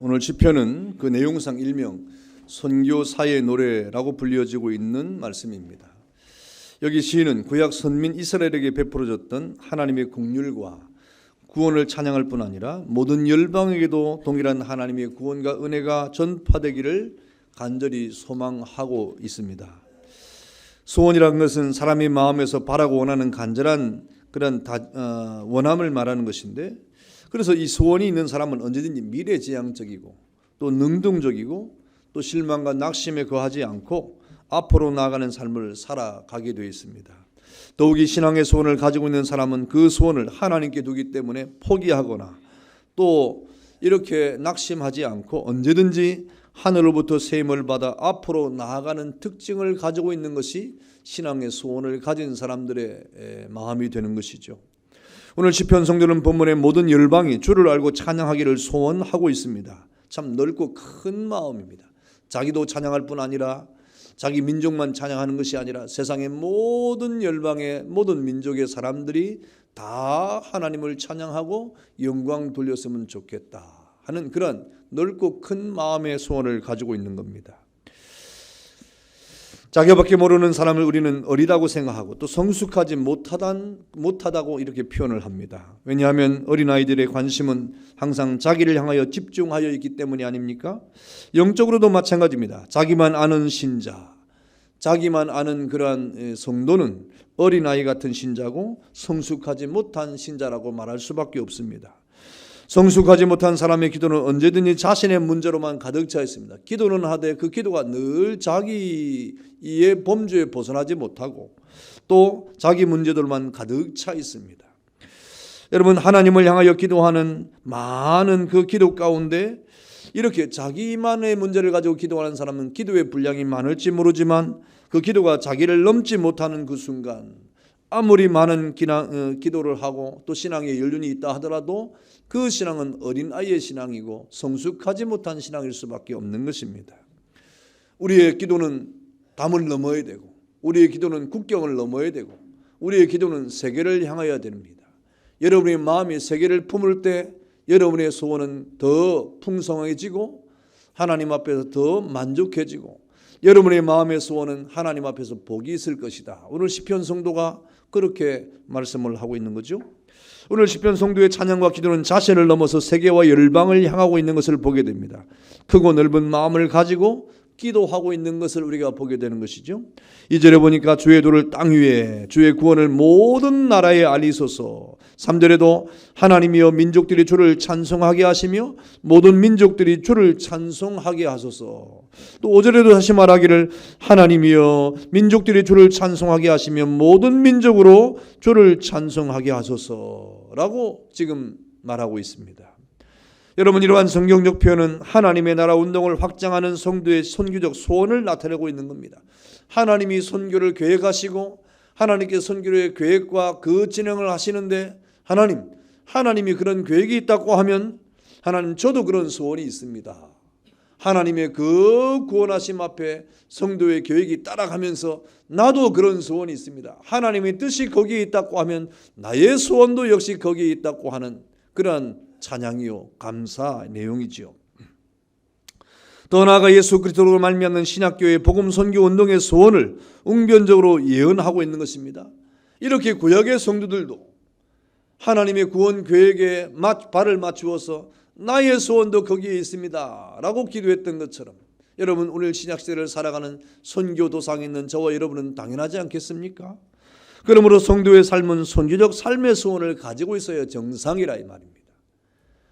오늘 시편은 그 내용상 일명 선교사의 노래라고 불려지고 있는 말씀입니다. 여기 시인은 구약 선민 이스라엘에게 베풀어졌던 하나님의 긍휼과 구원을 찬양할 뿐 아니라 모든 열방에게도 동일한 하나님의 구원과 은혜가 전파되기를 간절히 소망하고 있습니다. 소원이라는 것은 사람이 마음에서 바라고 원하는 간절한 그런 원함을 말하는 것인데, 그래서 이 소원이 있는 사람은 언제든지 미래지향적이고 또 능동적이고 또 실망과 낙심에 거하지 않고 앞으로 나아가는 삶을 살아가게 되어 있습니다. 더욱이 신앙의 소원을 가지고 있는 사람은 그 소원을 하나님께 두기 때문에 포기하거나 또 이렇게 낙심하지 않고 언제든지 하늘로부터 세임을 받아 앞으로 나아가는 특징을 가지고 있는 것이 신앙의 소원을 가진 사람들의 마음이 되는 것이죠. 오늘 시편 성도는 본문의 모든 열방이 주를 알고 찬양하기를 소원하고 있습니다. 참 넓고 큰 마음입니다. 자기도 찬양할 뿐 아니라 자기 민족만 찬양하는 것이 아니라 세상의 모든 열방의 모든 민족의 사람들이 다 하나님을 찬양하고 영광 돌렸으면 좋겠다 하는 그런 넓고 큰 마음의 소원을 가지고 있는 겁니다. 자기밖에 모르는 사람을 우리는 어리다고 생각하고 또 성숙하지 못하다고 이렇게 표현을 합니다. 왜냐하면 어린아이들의 관심은 항상 자기를 향하여 집중하여 있기 때문이 아닙니까? 영적으로도 마찬가지입니다. 자기만 아는 신자, 자기만 아는 그러한 성도는 어린아이 같은 신자고 성숙하지 못한 신자라고 말할 수밖에 없습니다. 성숙하지 못한 사람의 기도는 언제든지 자신의 문제로만 가득 차 있습니다. 기도는 하되 그 기도가 늘 자기의 범주에 벗어나지 못하고 또 자기 문제들만 가득 차 있습니다. 여러분, 하나님을 향하여 기도하는 많은 그 기도 가운데 이렇게 자기만의 문제를 가지고 기도하는 사람은 기도의 분량이 많을지 모르지만 그 기도가 자기를 넘지 못하는 그 순간 아무리 많은 기도를 하고 또 신앙에 연륜이 있다 하더라도 그 신앙은 어린아이의 신앙이고 성숙하지 못한 신앙일 수밖에 없는 것입니다. 우리의 기도는 담을 넘어야 되고 우리의 기도는 국경을 넘어야 되고 우리의 기도는 세계를 향하여야 됩니다. 여러분의 마음이 세계를 품을 때 여러분의 소원은 더 풍성해지고 하나님 앞에서 더 만족해지고 여러분의 마음의 소원은 하나님 앞에서 복이 있을 것이다. 오늘 시편 성도가 그렇게 말씀을 하고 있는 거죠. 오늘 시편 성도의 찬양과 기도는 자신을 넘어서 세계와 열방을 향하고 있는 것을 보게 됩니다. 크고 넓은 마음을 가지고 기도하고 있는 것을 우리가 보게 되는 것이죠. 2절에 보니까 주의 도를 땅 위에 주의 구원을 모든 나라에 알리소서. 3절에도 하나님이여 민족들이 주를 찬송하게 하시며 모든 민족들이 주를 찬송하게 하소서. 또 5절에도 다시 말하기를 하나님이여 민족들이 주를 찬송하게 하시며 모든 민족으로 주를 찬송하게 하소서라고 지금 말하고 있습니다. 여러분, 이러한 성경적 표현은 하나님의 나라 운동을 확장하는 성도의 선교적 소원을 나타내고 있는 겁니다. 하나님이 선교를 계획하시고 하나님께 선교의 계획과 그 진행을 하시는데 하나님이 그런 계획이 있다고 하면 하나님 저도 그런 소원이 있습니다. 하나님의 그 구원하심 앞에 성도의 계획이 따라가면서 나도 그런 소원이 있습니다. 하나님의 뜻이 거기에 있다고 하면 나의 소원도 역시 거기에 있다고 하는 그러한 찬양이요 감사 내용이지요. 더 나아가 예수 그리스도로 말미암는 신약교회의 복음 선교 운동의 소원을 웅변적으로 예언하고 있는 것입니다. 이렇게 구약의 성도들도 하나님의 구원 계획에 발을 맞추어서 나의 소원도 거기에 있습니다 라고 기도했던 것처럼 여러분, 오늘 신약시대를 살아가는 선교도상에 있는 저와 여러분은 당연하지 않겠습니까? 그러므로 성도의 삶은 선교적 삶의 소원을 가지고 있어야 정상이라 이 말입니다.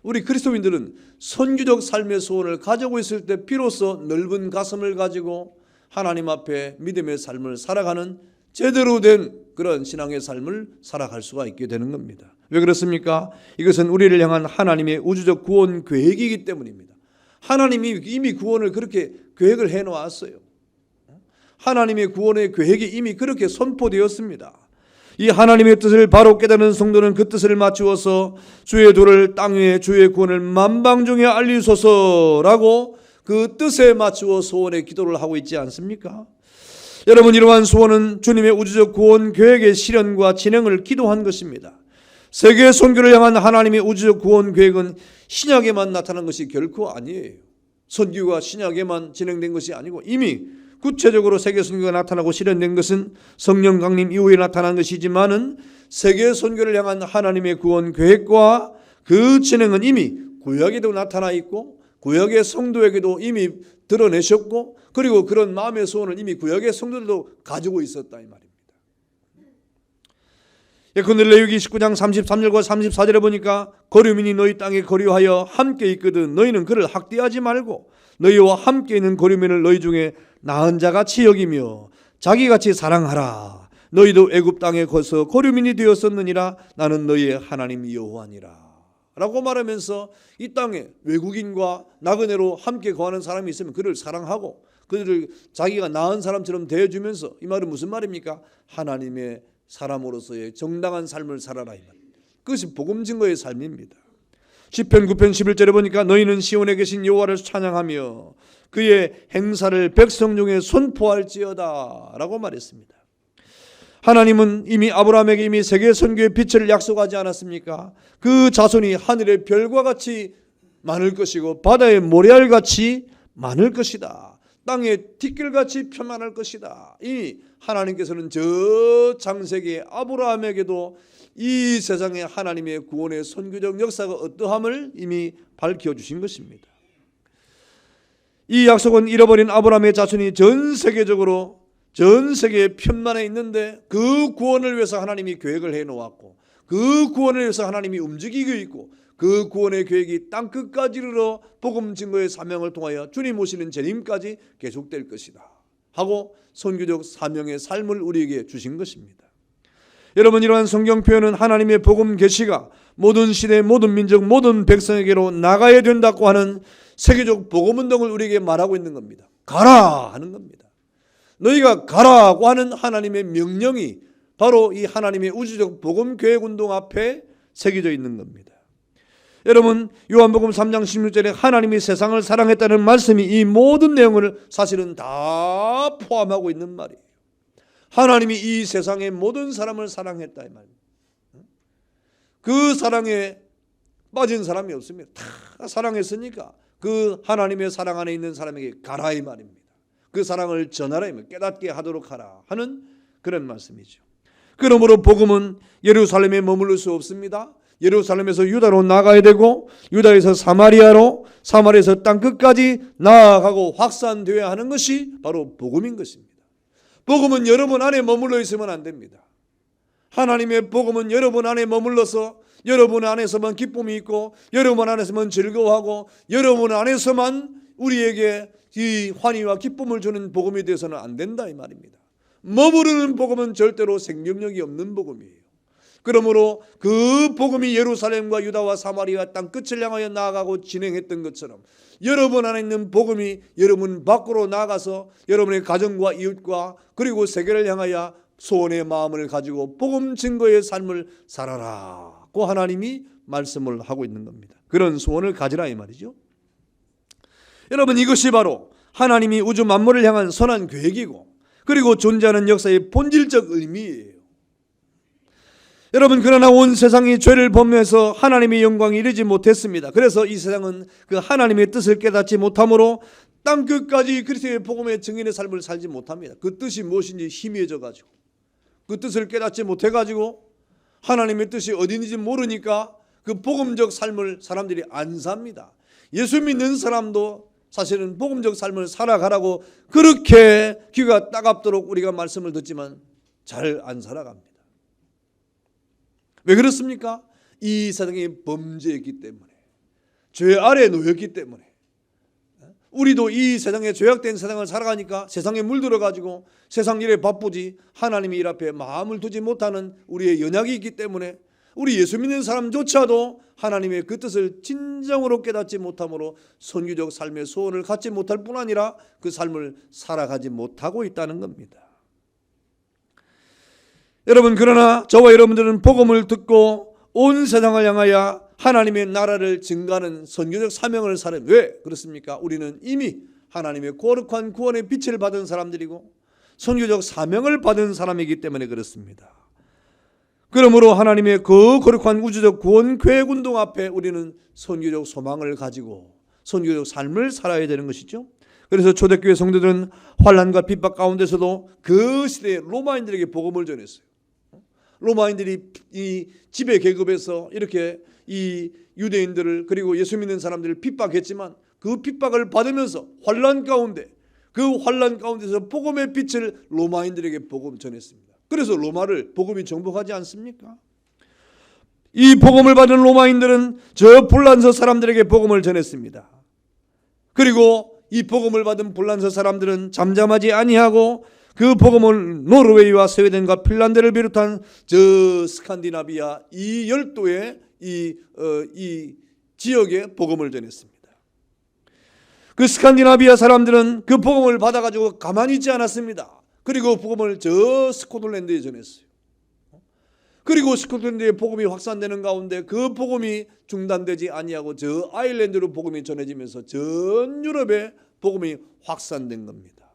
우리 그리스도인들은 선교적 삶의 소원을 가지고 있을 때 비로소 넓은 가슴을 가지고 하나님 앞에 믿음의 삶을 살아가는 제대로 된 그런 신앙의 삶을 살아갈 수가 있게 되는 겁니다. 왜 그렇습니까? 이것은 우리를 향한 하나님의 우주적 구원 계획이기 때문입니다. 하나님이 이미 구원을 그렇게 계획을 해놓았어요. 하나님의 구원의 계획이 이미 그렇게 선포되었습니다. 이 하나님의 뜻을 바로 깨닫는 성도는 그 뜻을 맞추어서 주의 도를 땅 위에 주의 구원을 만방중에 알리소서라고 그 뜻에 맞추어 소원의 기도를 하고 있지 않습니까? 여러분, 이러한 소원은 주님의 우주적 구원 계획의 실현과 진행을 기도한 것입니다. 세계 선교를 향한 하나님의 우주적 구원 계획은 신약에만 나타난 것이 결코 아니에요. 선교가 신약에만 진행된 것이 아니고 이미 구체적으로 세계 선교가 나타나고 실현된 것은 성령 강림 이후에 나타난 것이지만은 세계 선교를 향한 하나님의 구원 계획과 그 진행은 이미 구약에도 나타나 있고 구약의 성도에게도 이미 드러내셨고 그리고 그런 마음의 소원을 이미 구약의 성도들도 가지고 있었다 이 말입니다. 예컨대 레위기 19장 33절과 34절에 보니까 거류민이 너희 땅에 거류하여 함께 있거든 너희는 그를 학대하지 말고 너희와 함께 있는 거류민을 너희 중에 나은 자같이 여기며 자기같이 사랑하라. 너희도 애굽 땅에 거서 거류민이 되었었느니라. 나는 너희의 하나님 여호와니라 라고 말하면서 이 땅에 외국인과 나그네로 함께 거하는 사람이 있으면 그를 사랑하고 그들을 자기가 나은 사람처럼 대해주면서 이 말은 무슨 말입니까? 하나님의 사람으로서의 정당한 삶을 살아라 이 말. 그것이 복음 증거의 삶입니다. 시편 9편 11절에 보니까 너희는 시온에 계신 여호와를 찬양하며 그의 행사를 백성 중에 선포할지어다 라고 말했습니다. 하나님은 이미 아브라함에게 이미 세계 선교의 빛을 약속하지 않았습니까? 그 자손이 하늘의 별과 같이 많을 것이고 바다의 모래알같이 많을 것이다. 땅의 티끌같이 편만할 것이다. 이미 하나님께서는 저 창세기 아브라함에게도 이 세상에 하나님의 구원의 선교적 역사가 어떠함을 이미 밝혀주신 것입니다. 이 약속은 잃어버린 아브라함의 자손이 전 세계에 편만해 있는데 그 구원을 위해서 하나님이 계획을 해놓았고 그 구원을 위해서 하나님이 움직이고 있고 그 구원의 계획이 땅끝까지 이르러 복음 증거의 사명을 통하여 주님 오시는 재림까지 계속될 것이다 하고 선교적 사명의 삶을 우리에게 주신 것입니다. 여러분, 이러한 성경 표현은 하나님의 복음 계시가 모든 시대 모든 민족 모든 백성에게로 나가야 된다고 하는 세계적 복음 운동을 우리에게 말하고 있는 겁니다. 가라 하는 겁니다. 너희가 가라고 하는 하나님의 명령이 바로 이 하나님의 우주적 복음 계획 운동 앞에 새겨져 있는 겁니다. 여러분, 요한복음 3장 16절에 하나님이 세상을 사랑했다는 말씀이 이 모든 내용을 사실은 다 포함하고 있는 말이에요. 하나님이 이 세상의 모든 사람을 사랑했다 이 말입니다. 그 사랑에 빠진 사람이 없습니다. 다 사랑했으니까 그 하나님의 사랑 안에 있는 사람에게 가라 이 말입니다. 그 사랑을 전하라, 깨닫게 하도록 하라 하는 그런 말씀이죠. 그러므로 복음은 예루살렘에 머무를 수 없습니다. 예루살렘에서 유다로 나가야 되고 유다에서 사마리아로, 사마리아에서 땅끝까지 나아가고 확산되어야 하는 것이 바로 복음인 것입니다. 복음은 여러분 안에 머물러 있으면 안 됩니다. 하나님의 복음은 여러분 안에 머물러서 여러분 안에서만 기쁨이 있고 여러분 안에서만 즐거워하고 여러분 안에서만 우리에게 이 환희와 기쁨을 주는 복음이 되어서는 안 된다 이 말입니다. 머무르는 복음은 절대로 생명력이 없는 복음이에요. 그러므로 그 복음이 예루살렘과 유다와 사마리아 땅 끝을 향하여 나아가고 진행했던 것처럼 여러분 안에 있는 복음이 여러분 밖으로 나가서 여러분의 가정과 이웃과 그리고 세계를 향하여 소원의 마음을 가지고 복음 증거의 삶을 살아라고 하나님이 말씀을 하고 있는 겁니다. 그런 소원을 가지라 이 말이죠. 여러분, 이것이 바로 하나님이 우주 만물을 향한 선한 계획이고 그리고 존재하는 역사의 본질적 의미예요. 여러분, 그러나 온 세상이 죄를 범해서 하나님의 영광이 이르지 못했습니다. 그래서 이 세상은 그 하나님의 뜻을 깨닫지 못함으로 땅끝까지 그리스도의 복음의 증인의 삶을 살지 못합니다. 그 뜻이 무엇인지 희미해져 가지고 그 뜻을 깨닫지 못해 가지고 하나님의 뜻이 어디인지 모르니까 그 복음적 삶을 사람들이 안 삽니다. 예수 믿는 사람도 사실은 복음적 삶을 살아가라고 그렇게 귀가 따갑도록 우리가 말씀을 듣지만 잘 안 살아갑니다. 왜 그렇습니까? 이 세상이 범죄했기 때문에, 죄 아래에 놓였기 때문에. 우리도 이 세상에 죄악된 세상을 살아가니까 세상에 물들어가지고 세상 일에 바쁘지 하나님의 일 앞에 마음을 두지 못하는 우리의 연약이 있기 때문에 우리 예수 믿는 사람조차도 하나님의 그 뜻을 진정으로 깨닫지 못함으로 선교적 삶의 소원을 갖지 못할 뿐 아니라 그 삶을 살아가지 못하고 있다는 겁니다. 여러분, 그러나 저와 여러분들은 복음을 듣고 온 세상을 향하여 하나님의 나라를 증가하는 선교적 사명을 사는, 왜 그렇습니까? 우리는 이미 하나님의 거룩한 구원의 빛을 받은 사람들이고 선교적 사명을 받은 사람이기 때문에 그렇습니다. 그러므로 하나님의 그 거룩한 우주적 구원 계획 운동 앞에 우리는 선교적 소망을 가지고 선교적 삶을 살아야 되는 것이죠. 그래서 초대교회 성도들은 환난과 핍박 가운데서도 그 시대에 로마인들에게 복음을 전했어요. 로마인들이 이 지배 계급에서 이렇게 이 유대인들을 그리고 예수 믿는 사람들을 핍박했지만 그 핍박을 받으면서 환난 가운데 그 환난 가운데서 복음의 빛을 로마인들에게 복음 전했습니다. 그래서 로마를 복음이 정복하지 않습니까? 이 복음을 받은 로마인들은 저 불란서 사람들에게 복음을 전했습니다. 그리고 이 복음을 받은 불란서 사람들은 잠잠하지 아니하고 그 복음을 노르웨이와 스웨덴과 핀란드를 비롯한 저 스칸디나비아 이 열도의 이 지역에 복음을 전했습니다. 그 스칸디나비아 사람들은 그 복음을 받아가지고 가만히 있지 않았습니다. 그리고 복음을 저 스코틀랜드에 전했어요. 그리고 스코틀랜드에 복음이 확산되는 가운데 그 복음이 중단되지 아니하고 저 아일랜드로 복음이 전해지면서 전 유럽에 복음이 확산된 겁니다.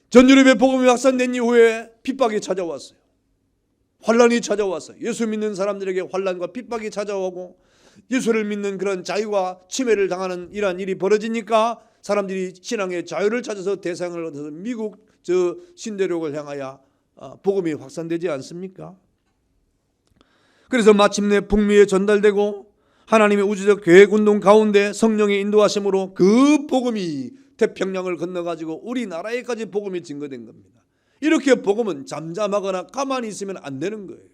전 유럽에 복음이 확산된 이후에 핍박이 찾아왔어요. 환란이 찾아왔어요. 예수 믿는 사람들에게 환란과 핍박이 찾아오고 예수를 믿는 그런 자유와 침해를 당하는 이러한 일이 벌어지니까 사람들이 신앙의 자유를 찾아서 대상을 얻어서 미국 저 신대륙을 향하여 복음이 확산되지 않습니까? 그래서 마침내 북미에 전달되고 하나님의 우주적 계획운동 가운데 성령의 인도하심으로 그 복음이 태평양을 건너가지고 우리나라에까지 복음이 증거된 겁니다. 이렇게 복음은 잠잠하거나 가만히 있으면 안 되는 거예요.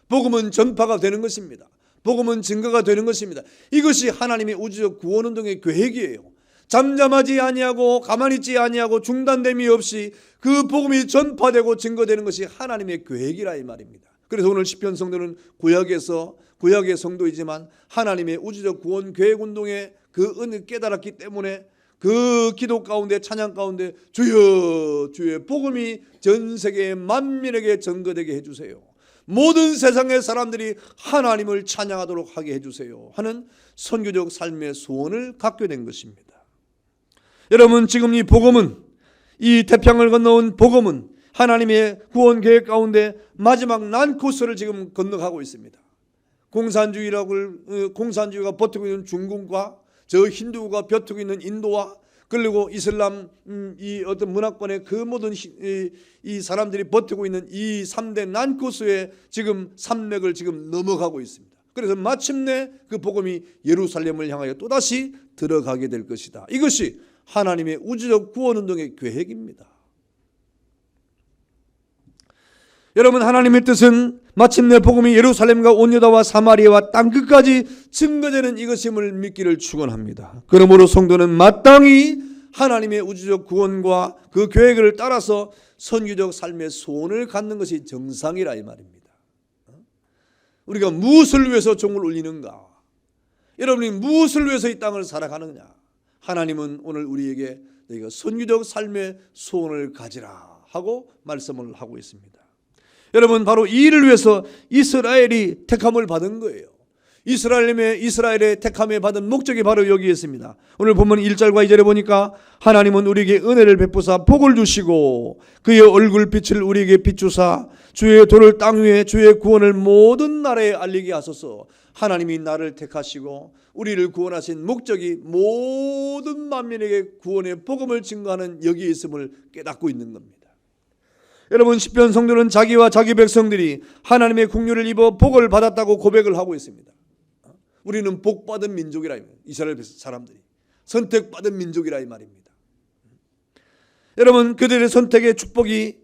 복음은 전파가 되는 것입니다. 복음은 증거가 되는 것입니다. 이것이 하나님의 우주적 구원운동의 계획이에요. 잠잠하지 아니하고 가만히 있지 아니하고 중단됨이 없이 그 복음이 전파되고 증거되는 것이 하나님의 계획이라 이 말입니다. 그래서 오늘 시편 성도는 구약의 성도이지만 하나님의 우주적 구원 계획 운동의 그 은을 깨달았기 때문에 그 기도 가운데 찬양 가운데 주여 주의 복음이 전 세계 만민에게 전거되게 해주세요. 모든 세상의 사람들이 하나님을 찬양하도록 하게 해주세요 하는 선교적 삶의 소원을 갖게 된 것입니다. 여러분 지금 이 복음은 이 태평양을 건너온 복음은 하나님의 구원 계획 가운데 마지막 난 코스를 지금 건너가고 있습니다. 공산주의가 버티고 있는 중국과 저 힌두가 버티고 있는 인도와 그리고 이슬람 이 어떤 문화권의 그 모든 이 사람들이 버티고 있는 이 3대 난코스의 지금 산맥을 지금 넘어가고 있습니다. 그래서 마침내 그 복음이 예루살렘을 향하여 또다시 들어가게 될 것이다. 이것이 하나님의 우주적 구원운동의 계획입니다. 여러분 하나님의 뜻은 마침내 복음이 예루살렘과 온 유다와 사마리아와 땅끝까지 증거되는 이것임을 믿기를 축원합니다. 그러므로 성도는 마땅히 하나님의 우주적 구원과 그 계획을 따라서 선교적 삶의 소원을 갖는 것이 정상이라 이 말입니다. 우리가 무엇을 위해서 종을 울리는가? 여러분이 무엇을 위해서 이 땅을 살아가느냐? 하나님은 오늘 우리에게 너희가 선교적 삶의 소원을 가지라 하고 말씀을 하고 있습니다. 여러분 바로 이 일을 위해서 이스라엘이 택함을 받은 거예요. 이스라엘의 택함에 받은 목적이 바로 여기에 있습니다. 오늘 본문 1절과 2절에 보니까 하나님은 우리에게 은혜를 베푸사 복을 주시고 그의 얼굴빛을 우리에게 비추사 주의 도를 땅 위에 주의 구원을 모든 나라에 알리게 하소서. 하나님이 나를 택하시고 우리를 구원하신 목적이 모든 만민에게 구원의 복음을 증거하는 여기에 있음을 깨닫고 있는 겁니다. 여러분 시편 성도는 자기와 자기 백성들이 하나님의 긍휼을 입어 복을 받았다고 고백을 하고 있습니다. 우리는 복받은 민족이라 이스라엘 사람들이 선택받은 민족이라 이 말입니다. 여러분 그들의 선택의 축복이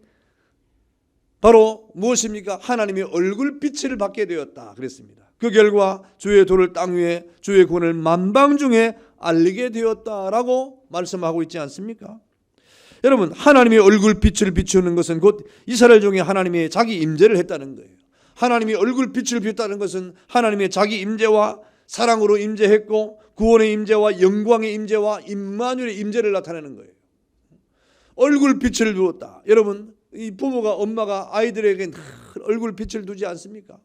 바로 무엇입니까? 하나님의 얼굴빛을 받게 되었다 그랬습니다. 그 결과 주의 도를 땅 위에 주의 구원을 만방 중에 알리게 되었다라고 말씀하고 있지 않습니까? 여러분 하나님의 얼굴빛을 비추는 것은 곧 이스라엘 중에 하나님의 자기 임재를 했다는 거예요. 하나님이 얼굴빛을 비췄다는 것은 하나님의 자기 임재와 사랑으로 임재했고 구원의 임재와 영광의 임재와 임마누엘의 임재를 나타내는 거예요. 얼굴빛을 두었다. 여러분 이 부모가 엄마가 아이들에게 늘 얼굴빛을 두지 않습니까?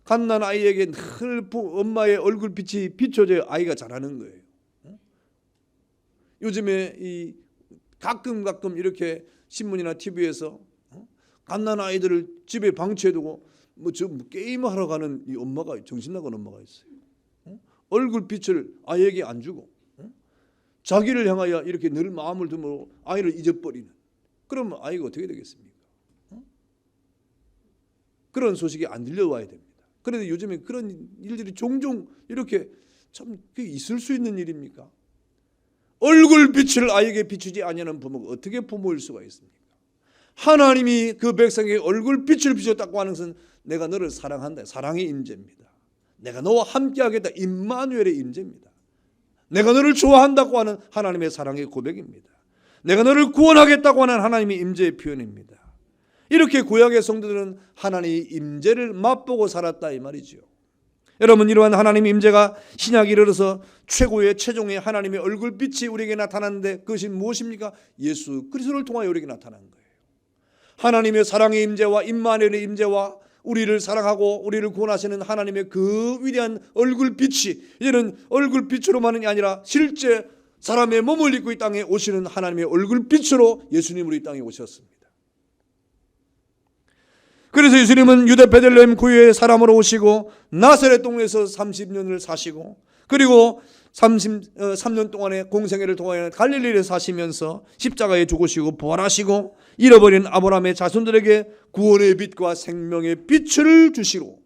갓난 아이에게 늘 엄마의 얼굴빛이 비춰져야 아이가 자라는 거예요. 요즘에 이 가끔 이렇게 신문이나 TV에서 갓난 아이들을 집에 방치해두고 게임하러 가는 이 엄마가, 정신 나간 엄마가 있어요. 얼굴빛을 아이에게 안 주고 자기를 향하여 이렇게 늘 마음을 두므로 아이를 잊어버리는, 그러면 아이가 어떻게 되겠습니까? 그런 소식이 안 들려와야 됩니다. 그런데 요즘에 그런 일들이 종종 이렇게 참 있을 수 있는 일입니까? 얼굴빛을 아이에게 비추지 아니하는 부모가 어떻게 부모일 수가 있습니까? 하나님이 그 백성에게 얼굴빛을 비췄다고 하는 것은 내가 너를 사랑한다, 사랑의 임재입니다. 내가 너와 함께하겠다, 임마누엘의 임재입니다. 내가 너를 좋아한다고 하는 하나님의 사랑의 고백입니다. 내가 너를 구원하겠다고 하는 하나님의 임재의 표현입니다. 이렇게 구약의 성도들은 하나님의 임재를 맛보고 살았다 이 말이죠. 여러분, 이러한 하나님의 임재가 신약에 이르러서 최고의 최종의 하나님의 얼굴빛이 우리에게 나타났는데 그것이 무엇입니까? 예수 그리스도를 통하여 우리에게 나타난 거예요. 하나님의 사랑의 임재와 임마누엘의 임재와 우리를 사랑하고 우리를 구원하시는 하나님의 그 위대한 얼굴빛이 이제는 얼굴빛으로만이 아니라 실제 사람의 몸을 입고 이 땅에 오시는 하나님의 얼굴빛으로 예수님으로 이 땅에 오셨습니다. 그래서 예수님은 유대 베들레헴 고유의 사람으로 오시고 나사렛 동네에서 30년을 사시고 그리고 33년 동안의 공생애를 통하여 갈릴리에 사시면서 십자가에 죽으시고 부활하시고 잃어버린 아브라함의 자손들에게 구원의 빛과 생명의 빛을 주시고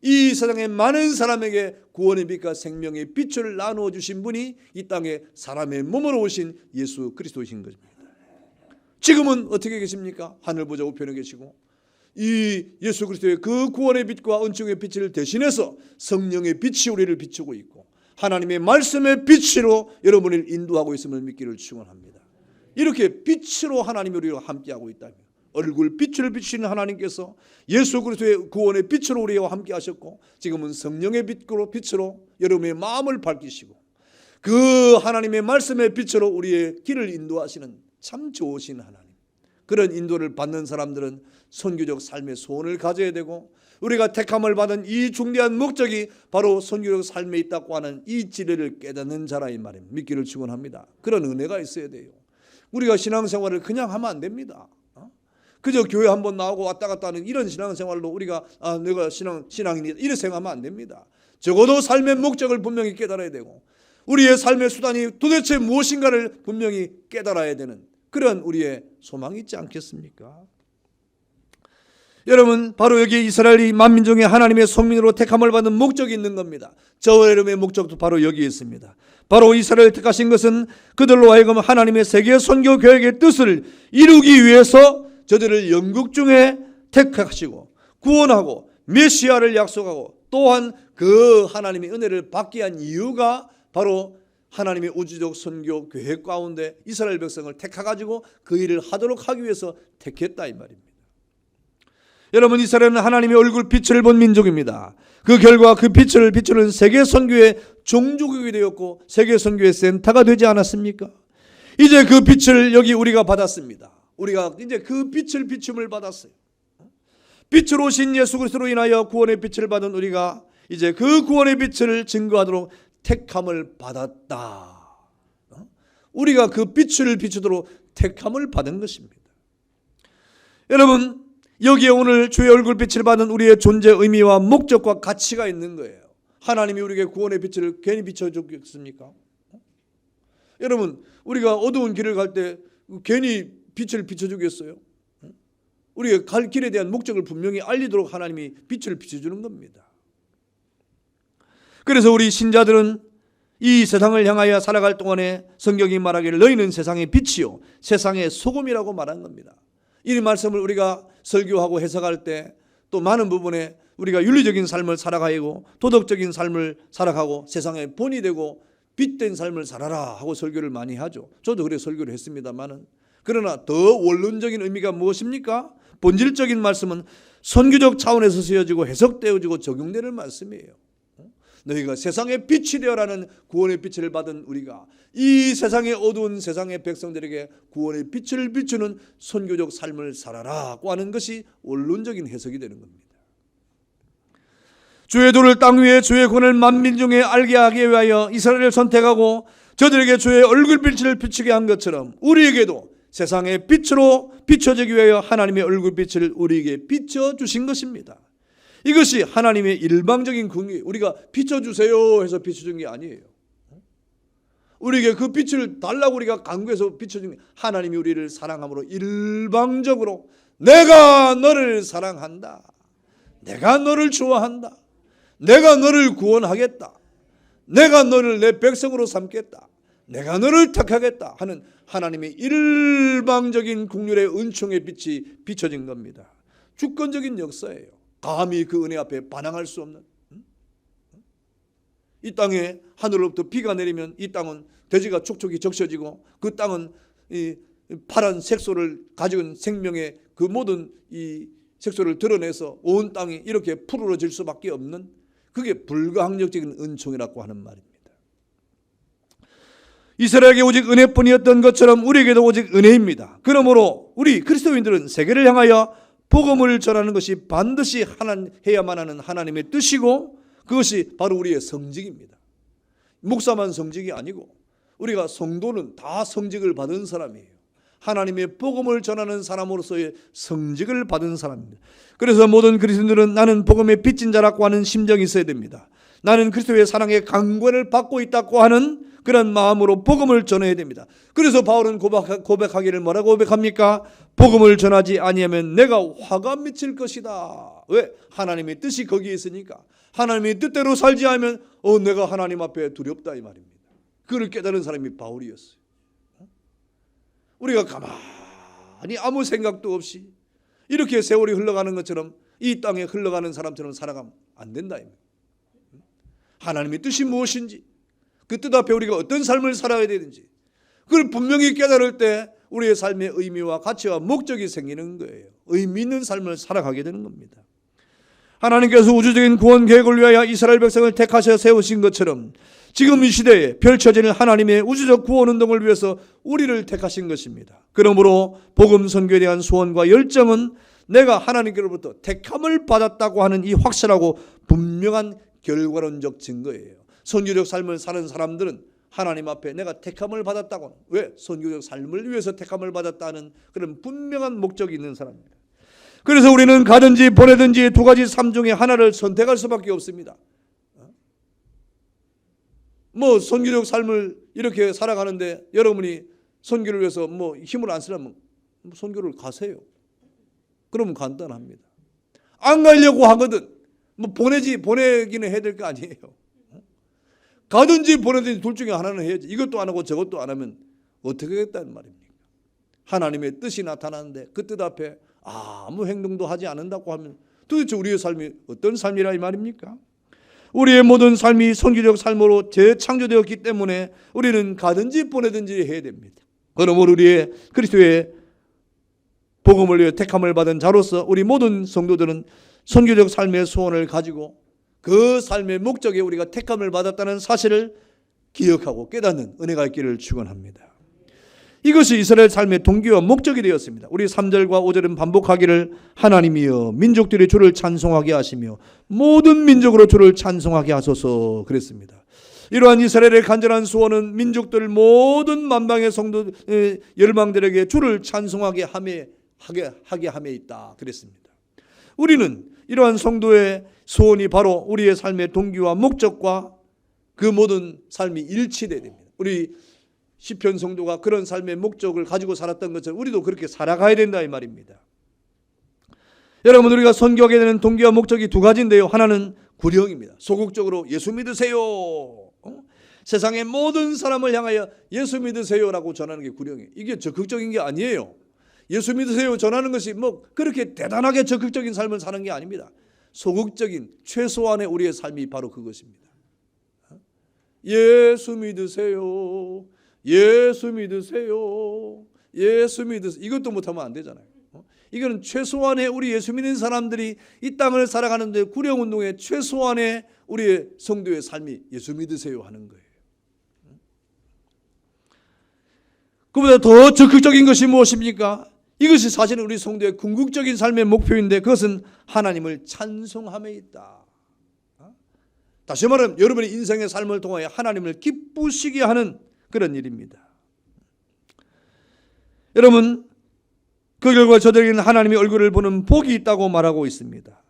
이 세상의 많은 사람에게 구원의 빛과 생명의 빛을 나누어 주신 분이 이 땅에 사람의 몸으로 오신 예수 그리스도이신 것입니다. 지금은 어떻게 계십니까? 하늘 보좌 우편에 계시고 이 예수 그리스도의 그 구원의 빛과 은총의 빛을 대신해서 성령의 빛이 우리를 비추고 있고 하나님의 말씀의 빛으로 여러분을 인도하고 있음을 믿기를 축원합니다. 이렇게 빛으로 하나님이 우리와 함께하고 있다면 얼굴 빛을 비추는 하나님께서 예수 그리스도의 구원의 빛으로 우리와 함께 하셨고 지금은 성령의 빛으로 여러분의 마음을 밝히시고 그 하나님의 말씀의 빛으로 우리의 길을 인도하시는 참 좋으신 하나님, 그런 인도를 받는 사람들은 선교적 삶의 소원을 가져야 되고 우리가 택함을 받은 이 중대한 목적이 바로 선교적 삶에 있다고 하는 이 진리를 깨닫는 자라 이 말입니다. 믿기를 축원합니다. 그런 은혜가 있어야 돼요. 우리가 신앙생활을 그냥 하면 안 됩니다. 그저 교회 한번 나오고 왔다 갔다 하는 이런 신앙생활로 우리가 내가 신앙인이다 이렇게 생각하면 안 됩니다. 적어도 삶의 목적을 분명히 깨달아야 되고 우리의 삶의 수단이 도대체 무엇인가를 분명히 깨달아야 되는 그런 우리의 소망이 있지 않겠습니까? 여러분, 바로 여기 이스라엘이 만민중의 하나님의 성민으로 택함을 받은 목적이 있는 겁니다. 저와 여러분의 목적도 바로 여기에 있습니다. 바로 이스라엘을 택하신 것은 그들로 하여금 하나님의 세계 선교 계획의 뜻을 이루기 위해서 저들을 영국 중에 택하시고 구원하고 메시아를 약속하고 또한 그 하나님의 은혜를 받게 한 이유가 바로 하나님의 우주적 선교 계획 가운데 이스라엘 백성을 택해가지고 그 일을 하도록 하기 위해서 택했다 이 말입니다. 여러분, 이스라엘은 하나님의 얼굴 빛을 본 민족입니다. 그 결과 그 빛을 비추는 세계 선교의 종주국이 되었고 세계 선교의 센터가 되지 않았습니까? 이제 그 빛을 여기 우리가 받았습니다. 우리가 이제 그 빛을 비춤을 받았어요. 빛으로 오신 예수 그리스도로 인하여 구원의 빛을 받은 우리가 이제 그 구원의 빛을 증거하도록 택함을 받았다. 우리가 그 빛을 비추도록 택함을 받은 것입니다. 여러분, 여기에 오늘 주의 얼굴빛을 받은 우리의 존재 의미와 목적과 가치가 있는 거예요. 하나님이 우리에게 구원의 빛을 괜히 비춰줬겠습니까? 여러분, 우리가 어두운 길을 갈 때 괜히 빛을 비춰주겠어요? 우리가 갈 길에 대한 목적을 분명히 알리도록 하나님이 빛을 비춰주는 겁니다. 그래서 우리 신자들은 이 세상을 향하여 살아갈 동안에 성경이 말하기를 너희는 세상의 빛이요 세상의 소금이라고 말한 겁니다. 이 말씀을 우리가 설교하고 해석할 때 또 많은 부분에 우리가 윤리적인 삶을 살아가고 도덕적인 삶을 살아가고 세상의 본이 되고 빛된 삶을 살아라 하고 설교를 많이 하죠. 저도 그래 설교를 했습니다만은 그러나 더 원론적인 의미가 무엇입니까? 본질적인 말씀은 선교적 차원에서 쓰여지고 해석되어지고 적용되는 말씀이에요. 너희가 세상의 빛이 되어라는 구원의 빛을 받은 우리가 이 세상의 어두운 세상의 백성들에게 구원의 빛을 비추는 선교적 삶을 살아라고 하는 것이 원론적인 해석이 되는 겁니다. 주의 도를 땅 위에 주의 권을 만민 중에 알게 하기 위하여 이스라엘을 선택하고 저들에게 주의 얼굴빛을 비추게 한 것처럼 우리에게도 세상의 빛으로 비춰지기 위하여 하나님의 얼굴빛을 우리에게 비춰주신 것입니다. 이것이 하나님의 일방적인 궁이 우리가 비춰주세요 해서 비춰준 게 아니에요. 우리에게 그 빛을 달라고 우리가 간구해서 비춰준 게 하나님이 우리를 사랑함으로 일방적으로 내가 너를 사랑한다. 내가 너를 좋아한다. 내가 너를 구원하겠다. 내가 너를 내 백성으로 삼겠다. 내가 너를 택하겠다 하는 하나님의 일방적인 국률의 은총의 빛이 비춰진 겁니다. 주권적인 역사예요. 감히 그 은혜 앞에 반항할 수 없는. 이 땅에 하늘로부터 비가 내리면 이 땅은 돼지가 촉촉이 적셔지고 그 땅은 이 파란 색소를 가진 생명의 그 모든 이 색소를 드러내서 온 땅이 이렇게 푸르러질 수밖에 없는, 그게 불가항력적인 은총이라고 하는 말입니다. 이스라엘에게 오직 은혜뿐이었던 것처럼 우리에게도 오직 은혜입니다. 그러므로 우리 그리스도인들은 세계를 향하여 복음을 전하는 것이 반드시 해야만 하는 하나님의 뜻이고, 그것이 바로 우리의 성직입니다. 목사만 성직이 아니고 우리가 성도는 다 성직을 받은 사람이에요. 하나님의 복음을 전하는 사람으로서의 성직을 받은 사람입니다. 그래서 모든 그리스도인들은 나는 복음의 빚진 자라고 하는 심정이 있어야 됩니다. 나는 그리스도의 사랑의 강권을 받고 있다고 하는 그런 마음으로 복음을 전해야 됩니다. 그래서 바울은 고백하기를 뭐라고 고백합니까? 복음을 전하지 아니하면 내가 화가 미칠 것이다. 왜? 하나님의 뜻이 거기에 있으니까. 하나님의 뜻대로 살지 않으면 내가 하나님 앞에 두렵다 이 말입니다. 그를 깨달은 사람이 바울이었어요. 우리가 가만히 아무 생각도 없이 이렇게 세월이 흘러가는 것처럼 이 땅에 흘러가는 사람처럼 살아가면 안 된다. 하나님의 뜻이 무엇인지, 그 뜻 앞에 우리가 어떤 삶을 살아야 되는지 그걸 분명히 깨달을 때 우리의 삶의 의미와 가치와 목적이 생기는 거예요. 의미 있는 삶을 살아가게 되는 겁니다. 하나님께서 우주적인 구원 계획을 위하여 이스라엘 백성을 택하셔 세우신 것처럼 지금 이 시대에 펼쳐지는 하나님의 우주적 구원 운동을 위해서 우리를 택하신 것입니다. 그러므로 복음 선교에 대한 소원과 열정은 내가 하나님께로부터 택함을 받았다고 하는 이 확실하고 분명한 결과론적 증거예요. 선교적 삶을 사는 사람들은 하나님 앞에 내가 택함을 받았다고, 왜? 선교적 삶을 위해서 택함을 받았다는 그런 분명한 목적이 있는 사람입니다. 그래서 우리는 가든지 보내든지 두 가지 삶 중에 하나를 선택할 수밖에 없습니다. 선교적 삶을 이렇게 살아가는데 여러분이 선교를 위해서 힘을 안 쓰려면 선교를 가세요. 그러면 간단합니다. 안 가려고 하거든 보내기는 해야 될 거 아니에요. 가든지 보내든지 둘 중에 하나는 해야지. 이것도 안 하고 저것도 안 하면 어떻게 하겠다는 말입니까? 하나님의 뜻이 나타나는데 그 뜻 앞에 아무 행동도 하지 않는다고 하면 도대체 우리의 삶이 어떤 삶이라 이 말입니까? 우리의 모든 삶이 선교적 삶으로 재창조되었기 때문에 우리는 가든지 보내든지 해야 됩니다. 그러므로 우리의 그리스도의 복음을 위해 택함을 받은 자로서 우리 모든 성도들은 선교적 삶의 소원을 가지고 그 삶의 목적에 우리가 택함을 받았다는 사실을 기억하고 깨닫는 은혜가 있기를 축원합니다. 이것이 이스라엘 삶의 동기와 목적이 되었습니다. 우리 3절과 5절은 반복하기를 하나님이여 민족들이 주를 찬송하게 하시며 모든 민족으로 주를 찬송하게 하소서 그랬습니다. 이러한 이스라엘의 간절한 소원은 민족들 모든 만방의 성도 열방들에게 주를 찬송하게 하게 함에 있다 그랬습니다. 우리는 이러한 성도의 소원이 바로 우리의 삶의 동기와 목적과 그 모든 삶이 일치돼야 됩니다. 우리 시편 성도가 그런 삶의 목적을 가지고 살았던 것처럼 우리도 그렇게 살아가야 된다 이 말입니다. 여러분, 우리가 선교하게 되는 동기와 목적이 두 가지인데요. 하나는 구령입니다. 소극적으로 예수 믿으세요. 세상의 모든 사람을 향하여 예수 믿으세요라고 전하는 게 구령이에요. 이게 적극적인 게 아니에요. 예수 믿으세요 전하는 것이 그렇게 대단하게 적극적인 삶을 사는 게 아닙니다. 소극적인 최소한의 우리의 삶이 바로 그것입니다. 예수 믿으세요. 예수 믿으세요. 예수 믿으세요. 이것도 못하면 안 되잖아요. 이거는 최소한의 우리 예수 믿는 사람들이 이 땅을 살아가는데 구령운동의 최소한의 우리의 성도의 삶이 예수 믿으세요 하는 거예요. 그보다 더 적극적인 것이 무엇입니까? 이것이 사실은 우리 성도의 궁극적인 삶의 목표인데 그것은 하나님을 찬송함에 있다. 다시 말하면 여러분의 인생의 삶을 통하여 하나님을 기쁘시게 하는 그런 일입니다. 여러분, 그 결과 저들에게는 하나님의 얼굴을 보는 복이 있다고 말하고 있습니다.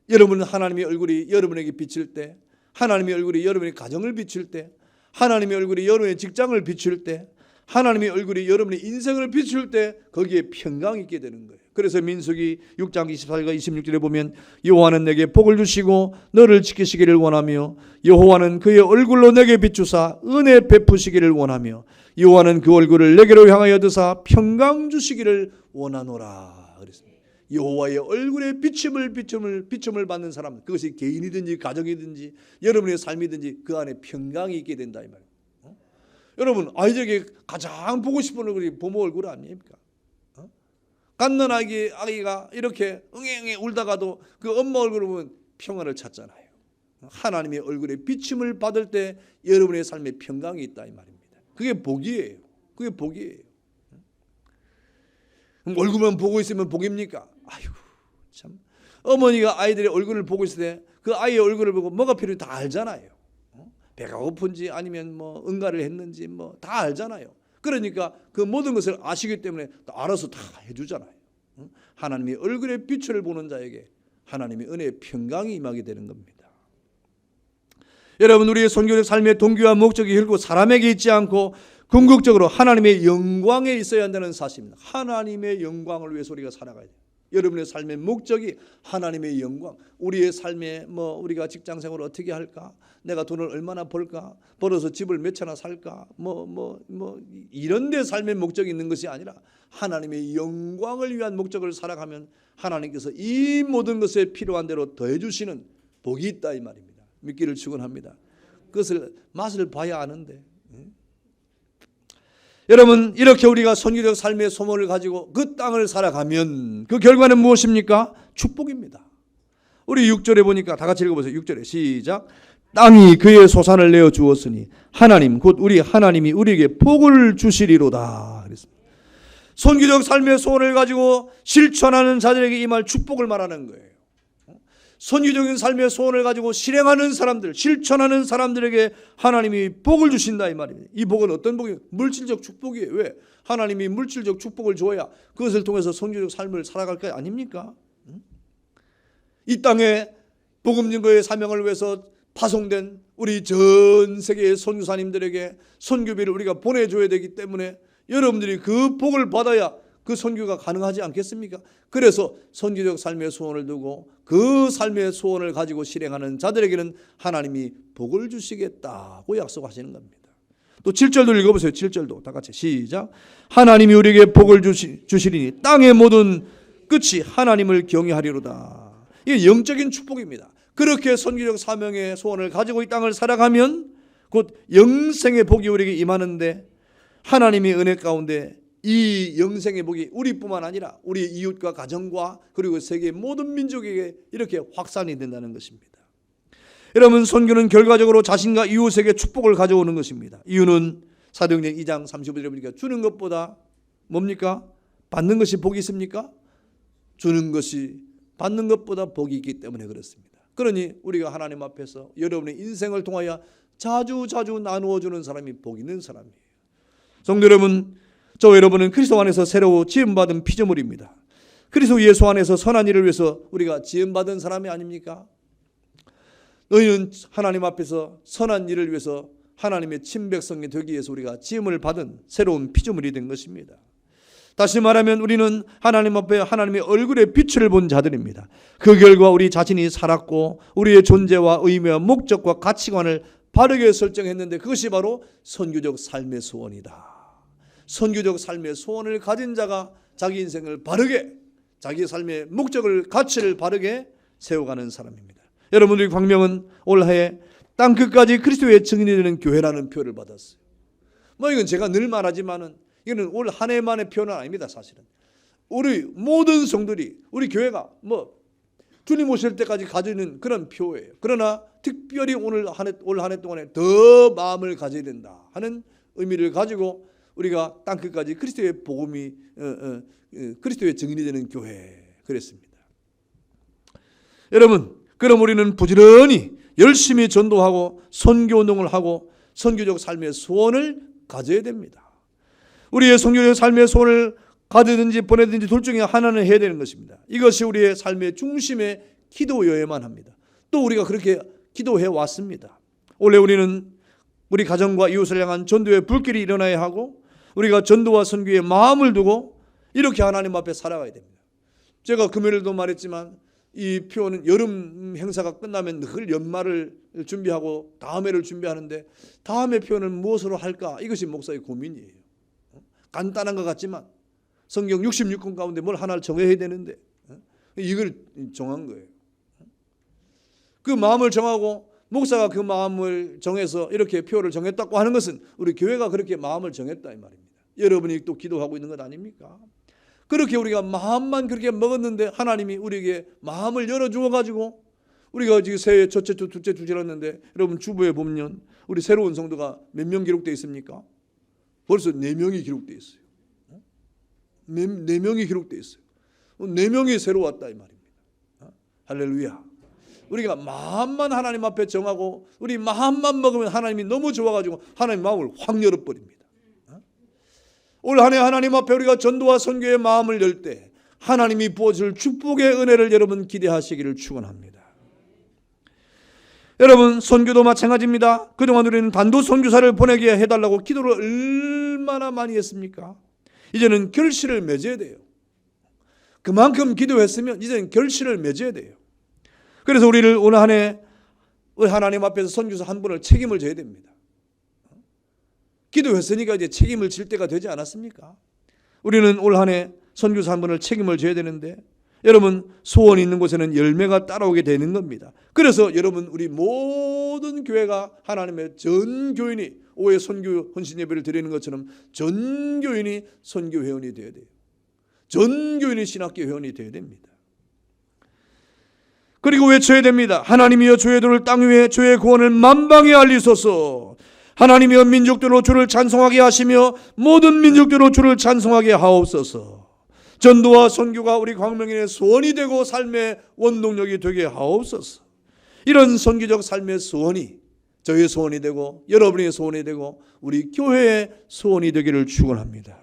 여러분, 하나님의 얼굴이 여러분에게 비칠 때, 하나님의 얼굴이 여러분의 가정을 비출 때, 하나님의 얼굴이 여러분의 직장을 비출 때, 하나님의 얼굴이 여러분의 인생을 비출 때 거기에 평강이 있게 되는 거예요. 그래서 민수기 6장 24절과 26절에 보면 여호와는 내게 복을 주시고 너를 지키시기를 원하며 여호와는 그의 얼굴로 내게 비추사 은혜 베푸시기를 원하며 여호와는 그 얼굴을 내게로 향하여 드사 평강 주시기를 원하노라 그랬습니다. 여호와의 얼굴에 비춤을 받는 사람, 그것이 개인이든지 가정이든지 여러분의 삶이든지 그 안에 평강이 있게 된다 이 말이에요. 여러분, 아이들에게 가장 보고 싶은 얼굴이 부모 얼굴 아닙니까? 갓난 아기가 이렇게 응애응애 울다가도 그 엄마 얼굴을 보면 평안을 찾잖아요. 하나님의 얼굴에 비춤을 받을 때 여러분의 삶에 평강이 있다 이 말입니다. 그게 복이에요. 그게 복이에요. 그럼 얼굴만 보고 있으면 복입니까? 아이고 참, 어머니가 아이들의 얼굴을 보고 있을 때 그 아이의 얼굴을 보고 뭐가 필요한지 다 알잖아요. 배가 고픈지 아니면 뭐 응가를 했는지 뭐 다 알잖아요. 그러니까 그 모든 것을 아시기 때문에 알아서 다 해주잖아요. 하나님의 얼굴의 빛을 보는 자에게 하나님의 은혜의 평강이 임하게 되는 겁니다. 여러분, 우리의 선교적 삶의 동기와 목적이 결국 사람에게 있지 않고 궁극적으로 하나님의 영광에 있어야 한다는 사실입니다. 하나님의 영광을 위해서 우리가 살아가야 돼요. 여러분의 삶의 목적이 하나님의 영광, 우리의 삶에 우리가 직장 생활을 어떻게 할까? 내가 돈을 얼마나 벌까? 벌어서 집을 몇 채나 살까? 이런 데 삶의 목적이 있는 것이 아니라 하나님의 영광을 위한 목적을 살아가면 하나님께서 이 모든 것에 필요한 대로 더해 주시는 복이 있다 이 말입니다. 믿기를 축원합니다. 그것을 맛을 봐야 아는데. 여러분, 이렇게 우리가 선교적 삶의 소원을 가지고 그 땅을 살아가면 그 결과는 무엇입니까? 축복입니다. 우리 6절에 보니까 다 같이 읽어보세요. 6절에 시작. 땅이 그의 소산을 내어 주었으니 하나님 곧 우리 하나님이 우리에게 복을 주시리로다 그랬습니다. 선교적 삶의 소원을 가지고 실천하는 자들에게 임할 축복을 말하는 거예요. 선교적인 삶의 소원을 가지고 실행하는 사람들, 실천하는 사람들에게 하나님이 복을 주신다 이 말입니다. 이 복은 어떤 복이에요? 물질적 축복이에요. 왜? 하나님이 물질적 축복을 줘야 그것을 통해서 선교적 삶을 살아갈 거 아닙니까? 이 땅에 복음 증거의 사명을 위해서 파송된 우리 전 세계의 선교사님들에게 선교비를 우리가 보내줘야 되기 때문에 여러분들이 그 복을 받아야 그 선교가 가능하지 않겠습니까? 그래서 선교적 삶의 소원을 두고 그 삶의 소원을 가지고 실행하는 자들에게는 하나님이 복을 주시겠다고 약속하시는 겁니다. 또 7절도 읽어보세요. 7절도 다 같이 시작. 하나님이 우리에게 복을 주시리니 땅의 모든 끝이 하나님을 경외하리로다. 이게 영적인 축복입니다. 그렇게 선교적 사명의 소원을 가지고 이 땅을 살아가면 곧 영생의 복이 우리에게 임하는데 하나님의 은혜 가운데 이 영생의 복이 우리뿐만 아니라 우리의 이웃과 가정과 그리고 세계 모든 민족에게 이렇게 확산이 된다는 것입니다. 여러분, 선교는 결과적으로 자신과 이웃에게 축복을 가져오는 것입니다. 이유는 사도행전 2장 35절에 보니까 주는 것보다 뭡니까? 받는 것이 복이 있습니까? 주는 것이 받는 것보다 복이 있기 때문에 그렇습니다. 그러니 우리가 하나님 앞에서 여러분의 인생을 통하여 자주 나누어 주는 사람이 복 있는 사람이에요. 성도 여러분, 저 여러분은 그리스도 안에서 새로 지음받은 피조물입니다. 그리스도 예수 안에서 선한 일을 위해서 우리가 지음받은 사람이 아닙니까? 너희는 하나님 앞에서 선한 일을 위해서 하나님의 친백성이 되기 위해서 우리가 지음을 받은 새로운 피조물이 된 것입니다. 다시 말하면 우리는 하나님 앞에 하나님의 얼굴의 빛을 본 자들입니다. 그 결과 우리 자신이 살았고 우리의 존재와 의미와 목적과 가치관을 바르게 설정했는데 그것이 바로 선교적 삶의 소원이다. 선교적 삶의 소원을 가진 자가 자기 인생을 바르게, 자기 삶의 목적을, 가치를 바르게 세워가는 사람입니다. 여러분들의 광명은 올해 땅끝까지 그리스도의 증인이 되는 교회라는 표를 받았어요. 이건 제가 늘 말하지만은 이거는 올 한 해만의 표는 아닙니다. 사실은 우리 모든 성들이 우리 교회가 주님 오실 때까지 가지는 그런 표예요. 그러나 특별히 올 한 해 동안에 더 마음을 가져야 된다 하는 의미를 가지고 우리가 땅끝까지 그리스도의 복음이 그리스도의 증인이 되는 교회 그랬습니다. 여러분, 그럼 우리는 부지런히 열심히 전도하고 선교운동을 하고 선교적 삶의 소원을 가져야 됩니다. 우리의 성교적 삶의 소원을 가지든지 보내든지 둘 중에 하나는 해야 되는 것입니다. 이것이 우리의 삶의 중심의 기도여야만 합니다. 또 우리가 그렇게 기도해 왔습니다. 원래 우리는 우리 가정과 이웃을 향한 전도의 불길이 일어나야 하고 우리가 전도와 선교에 마음을 두고 이렇게 하나님 앞에 살아가야 됩니다. 제가 금요일도 말했지만 이 표는 여름 행사가 끝나면 늘 연말을 준비하고 다음 해를 준비하는데 다음 해 표는 무엇으로 할까? 이것이 목사의 고민이에요. 간단한 것 같지만 성경 66권 가운데 뭘 하나를 정해야 되는데 이걸 정한 거예요. 그 마음을 정하고 목사가 그 마음을 정해서 이렇게 표를 정했다고 하는 것은 우리 교회가 그렇게 마음을 정했다 이 말입니다. 여러분이 또 기도하고 있는 것 아닙니까? 그렇게 우리가 마음만 그렇게 먹었는데 하나님이 우리에게 마음을 열어주어 가지고 우리가 지금 새해 첫째 주, 둘째 주 지났는데 여러분 주보에 보면 우리 새로운 성도가 몇 명 기록되어 있습니까? 벌써 4명이 기록되어 있어요. 4명이 기록되어 있어요. 4명이 새로 왔다 이 말입니다. 할렐루야. 우리가 마음만 하나님 앞에 정하고 우리 마음만 먹으면 하나님이 너무 좋아가지고 하나님 마음을 확 열어버립니다. 올 한 해 하나님 앞에 우리가 전도와 선교의 마음을 열 때 하나님이 부어줄 축복의 은혜를 여러분 기대하시기를 축원합니다. 여러분 선교도 마찬가지입니다. 그동안 우리는 단도 선교사를 보내게 해달라고 기도를 얼마나 많이 했습니까? 이제는 결실을 맺어야 돼요. 그만큼 기도했으면 이제는 결실을 맺어야 돼요. 그래서 우리를 올 한 해 하나님 앞에서 선교사 한 분을 책임을 져야 됩니다. 기도했으니까 이제 책임을 질 때가 되지 않았습니까? 우리는 올 한 해 선교사 한 분을 책임을 져야 되는데 여러분 소원이 있는 곳에는 열매가 따라오게 되는 겁니다. 그래서 여러분 우리 모든 교회가 하나님의 전 교인이 오해 선교 헌신 예배를 드리는 것처럼 전 교인이 선교 회원이 되어야 돼요. 전 교인이 신학교 회원이 되어야 됩니다. 그리고 외쳐야 됩니다. 하나님이여 죄들을 땅 위에 죄의 구원을 만방에 알리소서. 하나님이여 민족들로 주를 찬송하게 하시며 모든 민족들로 주를 찬송하게 하옵소서. 전도와 선교가 우리 광명인의 소원이 되고 삶의 원동력이 되게 하옵소서. 이런 선교적 삶의 소원이 저의 소원이 되고 여러분의 소원이 되고 우리 교회의 소원이 되기를 축원합니다.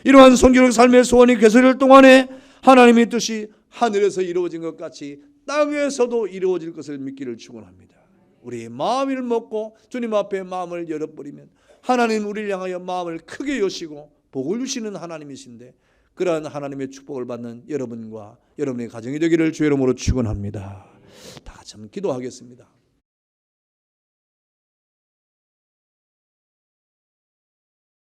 이러한 선교적 삶의 소원이 계속될 동안에 하나님의 뜻이 하늘에서 이루어진 것 같이 땅에서도 이루어질 것을 믿기를 축원합니다. 우리의 마음을 먹고 주님 앞에 마음을 열어버리면 하나님 우리를 향하여 마음을 크게 여시고 복을 주시는 하나님이신데 그러한 하나님의 축복을 받는 여러분과 여러분의 가정이 되기를 주의 이름으로 축원합니다. 다 같이 한번 기도하겠습니다.